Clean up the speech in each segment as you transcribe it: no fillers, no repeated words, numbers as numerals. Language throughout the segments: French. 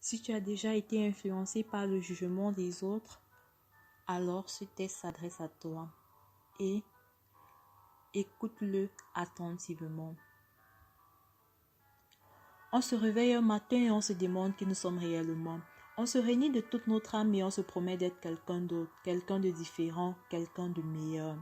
Si tu as déjà été influencé par le jugement des autres, alors ce texte s'adresse à toi et écoute-le attentivement. On se réveille un matin et on se demande qui nous sommes réellement. On se réunit de toute notre âme et on se promet d'être quelqu'un d'autre, quelqu'un de différent, quelqu'un de meilleur.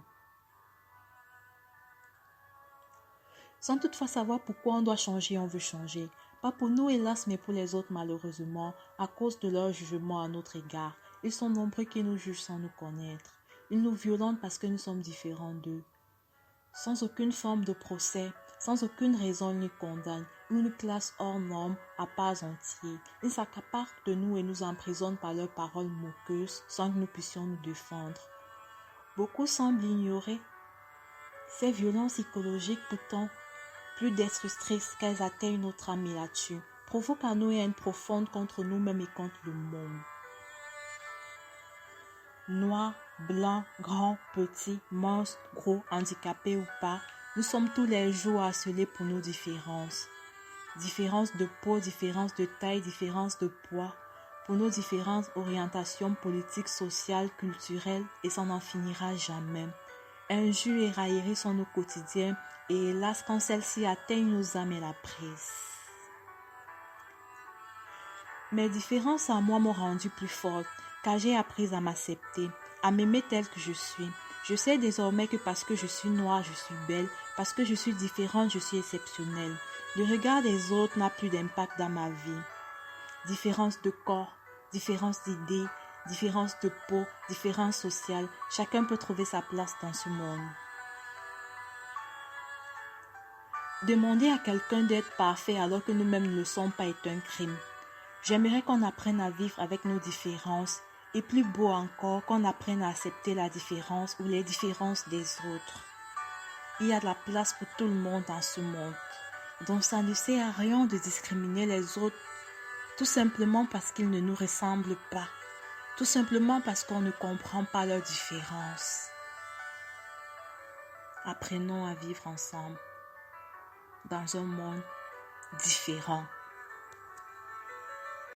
Sans toutefois savoir pourquoi on doit changer, on veut changer. Pas pour nous hélas, mais pour les autres malheureusement, à cause de leur jugement à notre égard. Ils sont nombreux qui nous jugent sans nous connaître. Ils nous violentent parce que nous sommes différents d'eux. Sans aucune forme de procès, sans aucune raison, ils nous condamnent. Ils nous classent hors norme à part entière. Ils s'accaparent de nous et nous emprisonnent par leurs paroles moqueuses sans que nous puissions nous défendre. Beaucoup semblent ignorer ces violences psychologiques pourtant plus destructrices qu'elles atteignent notre âme et la tuent, provoquent en nous une haine profonde contre nous-mêmes et contre le monde. Noirs, blancs, grands, petits, minces, gros, handicapés ou pas, nous sommes tous les jours harcelés pour nos différences. Différences de peau, différences de taille, différences de poids, pour nos différentes orientations politiques, sociales, culturelles, et ça n'en finira jamais. Injures et railleries sont nos quotidiens, et hélas, quand celles-ci atteignent nos âmes et la presse. Mes différences à moi m'ont rendue plus forte, car j'ai appris à m'accepter, à m'aimer telle que je suis. Je sais désormais que parce que je suis noire, je suis belle, parce que je suis différente, je suis exceptionnelle. Le regard des autres n'a plus d'impact dans ma vie. Différence de corps, différence d'idées, différence de peau, différence sociale, chacun peut trouver sa place dans ce monde. Demander à quelqu'un d'être parfait alors que nous-mêmes ne le sommes pas est un crime. J'aimerais qu'on apprenne à vivre avec nos différences et plus beau encore qu'on apprenne à accepter la différence ou les différences des autres. Il y a de la place pour tout le monde dans ce monde. Donc ça ne sert à rien de discriminer les autres tout simplement parce qu'ils ne nous ressemblent pas. Tout simplement parce qu'on ne comprend pas leurs différences. Apprenons à vivre ensemble dans un monde différent.